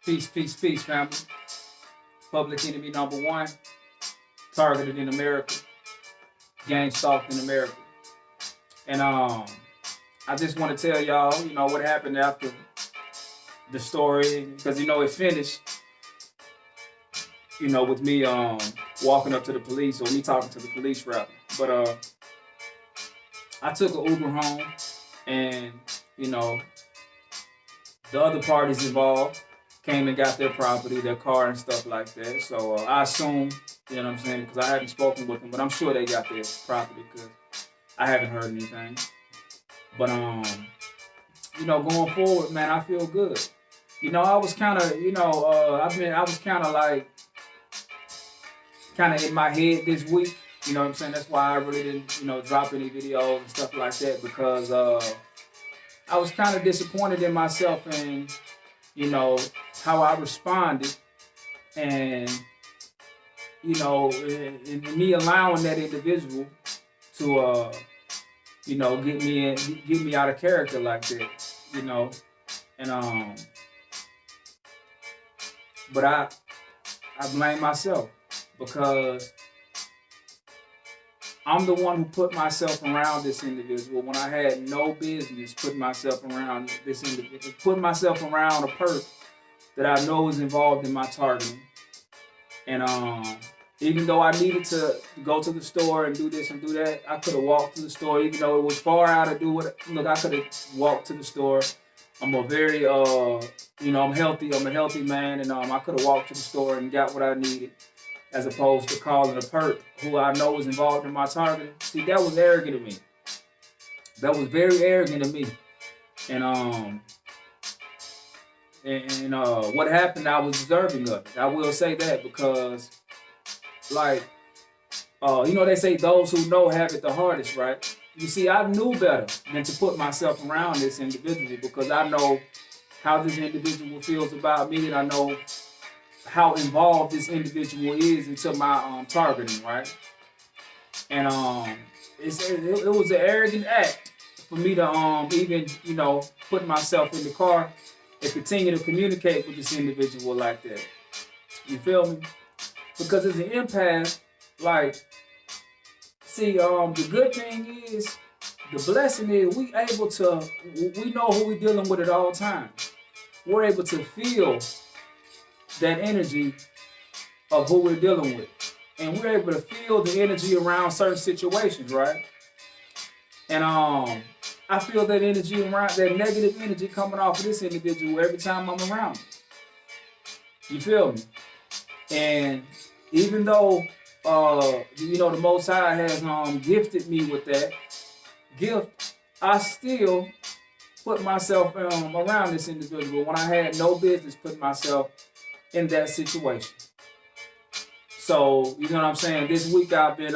Peace, peace, peace, family. Public enemy number one, targeted in America, gang stalked in America. And I just want to tell y'all, what happened after the story, because it finished, with me walking up to the police or me talking to the police rather. But I took an Uber home, and the other parties involved came and got their property, their car and stuff like that. So I assume, what I'm saying, because I haven't spoken with them, but I'm sure they got their property because I haven't heard anything. But going forward, man, I feel good. I was kind of, I was kind of in my head this week. You know what I'm saying? That's why I really didn't, drop any videos and stuff like that, because I was kind of disappointed in myself and, how I responded, and, in me allowing that individual to, get me out of character like that, and but I blame myself, because I'm the one who put myself around this individual when I had no business putting myself around this individual, putting myself around a person that I know is involved in my targeting. And even though I needed to go to the store and do this and do that, I could have walked to the store, even though it was far out to do it. Look, I could have walked to the store. I'm a very, I'm healthy. I'm a healthy man, and I could have walked to the store and got what I needed, as opposed to calling a perp who I know is involved in my targeting. See, that was arrogant of me. That was very arrogant of me. And what happened, I was deserving of it. I will say that, because, they say those who know have it the hardest, right? You see, I knew better than to put myself around this individual, because I know how this individual feels about me, and I know how involved this individual is into my targeting, right? And it was an arrogant act for me to even put myself in the car and continue to communicate with this individual like that. You feel me? Because as an empath, the good thing is, the blessing is, we know who we're dealing with at all times. We're able to feel that energy of who we're dealing with. And we're able to feel the energy around certain situations, right? And I feel that energy around, that negative energy coming off of this individual every time I'm around him. You feel me? And even though the Most High has gifted me with that gift, I still put myself around this individual when I had no business putting myself in that situation. So, you know what I'm saying? This week I've been,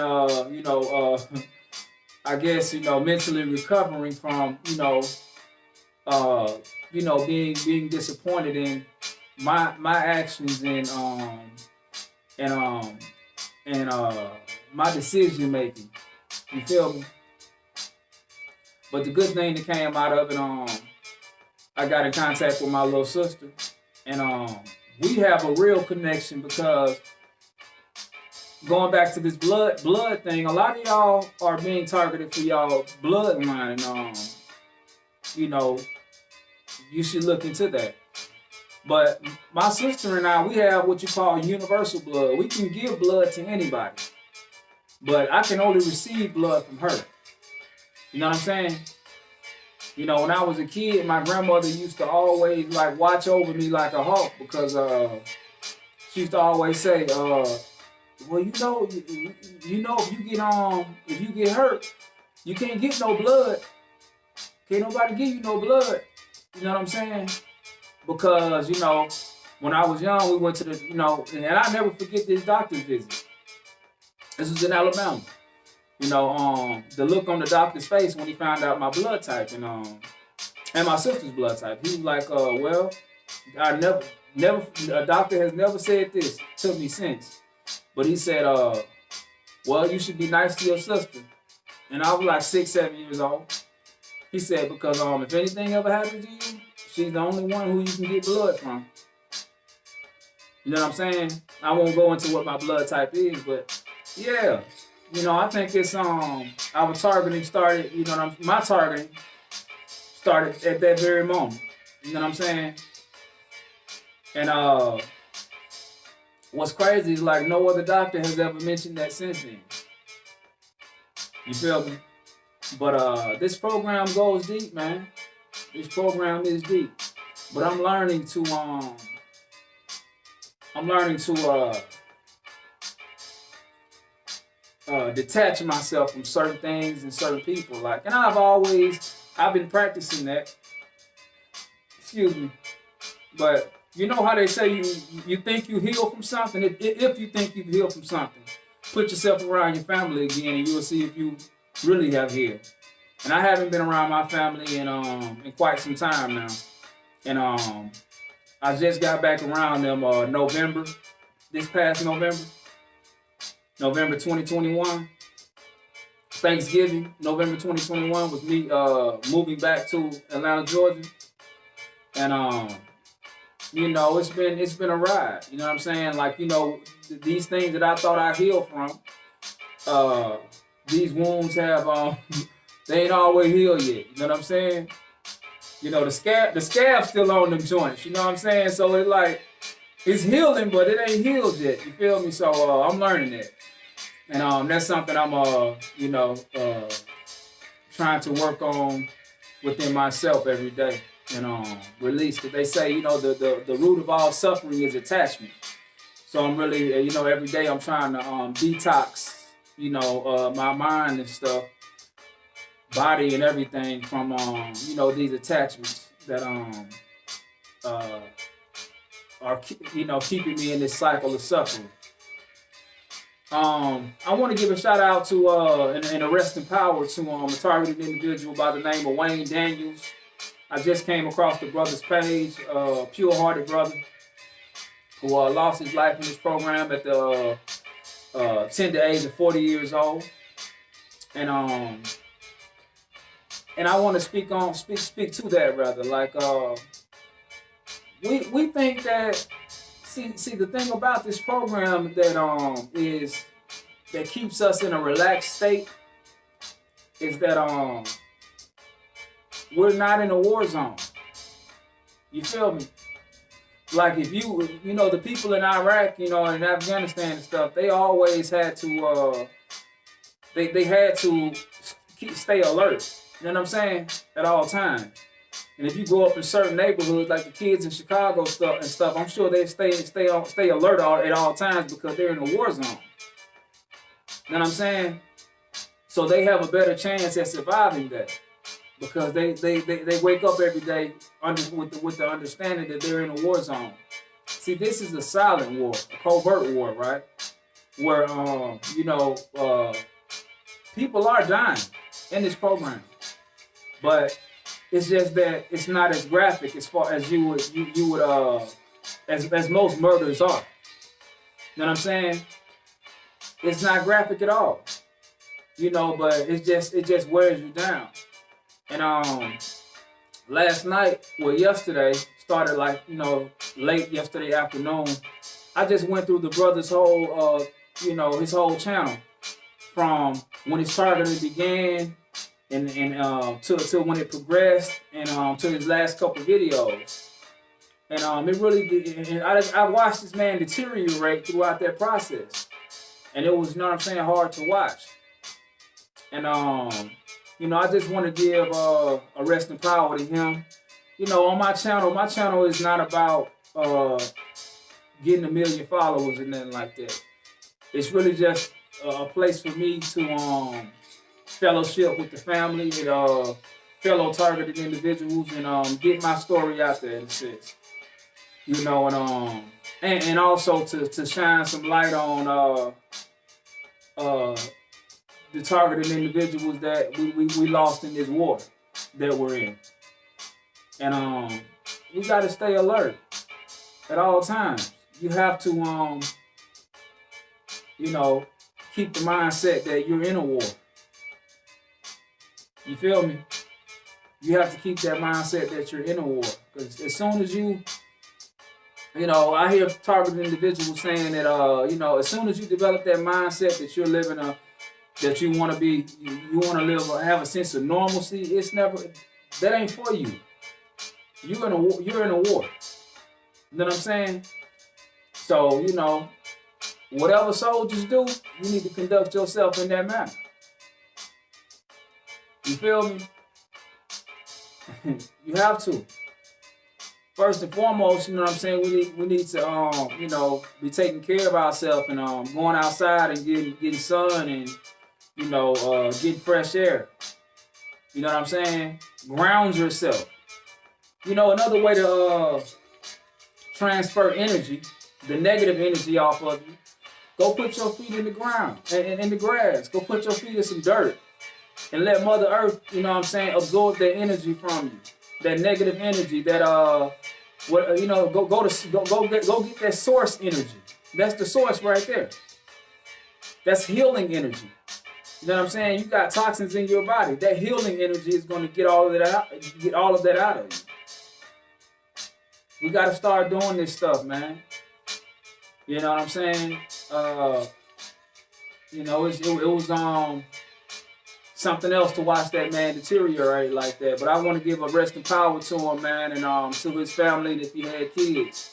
I guess, mentally recovering from, being disappointed in my actions and my decision making. You feel me? But the good thing that came out of it, I got in contact with my little sister, and we have a real connection, because going back to this blood thing, a lot of y'all are being targeted for y'all bloodline, and you should look into that. But my sister and I, we have what you call universal blood. We can give blood to anybody, but I can only receive blood from her. You know what I'm saying? When I was a kid, my grandmother used to always watch over me like a hawk, because she used to always say, well, if you get hurt, you can't get no blood. Can't nobody give you no blood. You know what I'm saying? Because, when I was young, we went to the, and I never forget this doctor's visit. This was in Alabama. The look on the doctor's face when he found out my blood type and my sister's blood type. He was like, well, a doctor has never said this to me since. But he said, well, you should be nice to your sister. And I was like 6, 7 years old. He said, because if anything ever happens to you, she's the only one who you can get blood from. You know what I'm saying? I won't go into what my blood type is, but yeah, I think it's our targeting started. My targeting started at that very moment. You know what I'm saying? And what's crazy is like no other doctor has ever mentioned that since then. You feel me? But this program goes deep, man. This program is deep. But I'm learning to detach myself from certain things and certain people. Like, and I've been practicing that. Excuse me. But you know how they say you think you heal from something? If you think you've healed from something, put yourself around your family again and you will see if you really have healed. And I haven't been around my family in quite some time now. And I just got back around them this past November 2021. Thanksgiving, November 2021 was me moving back to Atlanta, Georgia. And it's been a ride. You know what I'm saying? Like, these things that I thought I healed from, these wounds have they ain't always healed yet. You know what I'm saying? The scab's still on them joints. You know what I'm saying? So it's healing, but it ain't healed yet. You feel me? So I'm learning that. And that's something I'm trying to work on within myself every day and release. Because they say, the root of all suffering is attachment. So I'm really, every day I'm trying to detox, my mind and stuff, body and everything from, these attachments that are, keeping me in this cycle of suffering. I want to give a shout out to and a rest in power to a targeted individual by the name of Wayne Daniels. I just came across the brother's page, pure-hearted brother who lost his life in this program at the tender age of 40 years old. And I want to speak to that rather. Like we think that see the thing about this program that keeps us in a relaxed state is that we're not in a war zone. You feel me? Like if the people in Iraq, and Afghanistan and stuff, they always had to they had to stay alert. You know what I'm saying? At all times. And if you grow up in certain neighborhoods, like the kids in Chicago stuff, I'm sure they stay alert at all times because they're in a war zone. You know what I'm saying? So they have a better chance at surviving that because they wake up every day with the understanding that they're in a war zone. See, this is a silent war, a covert war, right? Where people are dying in this program, but it's just that it's not as graphic as far as you would as most murders are. You know what I'm saying? It's not graphic at all. But it just wears you down. And yesterday started late yesterday afternoon. I just went through the brother's whole his whole channel from when his targeting began and to when it progressed and to his last couple videos. And it really did, and I watched this man deteriorate throughout that process. And it was, hard to watch. And I just want to give a rest in power to him. On my channel is not about getting 1 million followers and nothing like that. It's really just a place for me to fellowship with the family and fellow targeted individuals and get my story out there in a sense. And also to shine some light on the targeted individuals that we lost in this war that we're in. And we got to stay alert at all times. You have to keep the mindset that you're in a war. You feel me? You have to keep that mindset that you're in a war. Because as soon as you You know, I hear targeted individuals saying that, you know, as soon as you develop that mindset that you're living that you want to be, you want to live or have a sense of normalcy, it's never, that ain't for you. You're in a war. You know what I'm saying? So, you know, whatever soldiers do, you need to conduct yourself in that manner. You feel me? You have to. First and foremost, you know what I'm saying? We need to you know, be taking care of ourselves and going outside and getting sun and, you know, getting fresh air. You know what I'm saying? Ground yourself. You know, another way to transfer energy, the negative energy off of you, go put your feet in the ground and in the grass. Go put your feet in some dirt and let Mother Earth, you know what I'm saying, absorb that energy from you. That negative energy, that you know, go get that source energy. That's the source right there. That's healing energy. You know what I'm saying? You got toxins in your body. That healing energy is going to get all of that out of you. We got to start doing this stuff, man. You know what I'm saying? You know, it was something else to watch that man deteriorate like that. But I want to give a rest in power to him, man, and to his family if he had kids.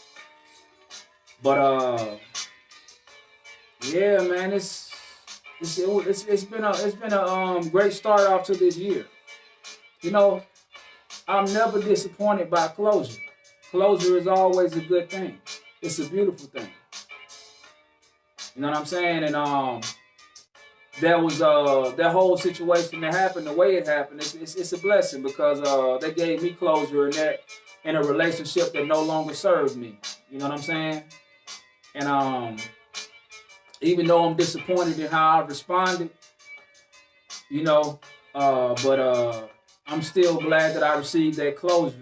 But yeah, man, it's been a great start off to this year. You know, I'm never disappointed by closure. Closure is always a good thing. It's a beautiful thing. You know what I'm saying? And that was that whole situation that happened the way it happened. It's a blessing because they gave me closure in a relationship that no longer served me. You know what I'm saying? And even though I'm disappointed in how I responded, you know, but I'm still glad that I received that closure.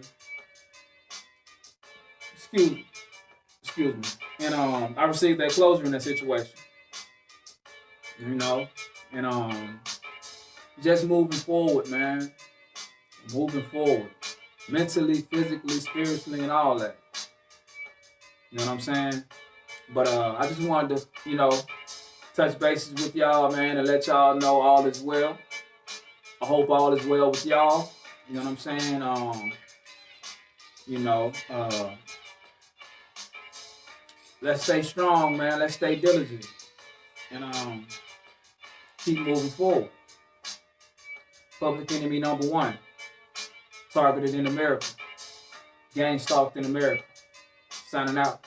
Excuse me. And I received that closure in that situation. You know, and just moving forward, man. Moving forward, mentally, physically, spiritually, and all that. You know what I'm saying? But I just wanted to, you know, touch bases with y'all, man, and let y'all know all is well. I hope all is well with y'all. You know what I'm saying? You know, let's stay strong, man. Let's stay diligent, and keep moving forward. Public enemy number one. Targeted in America. Gang stalked in America. Signing out.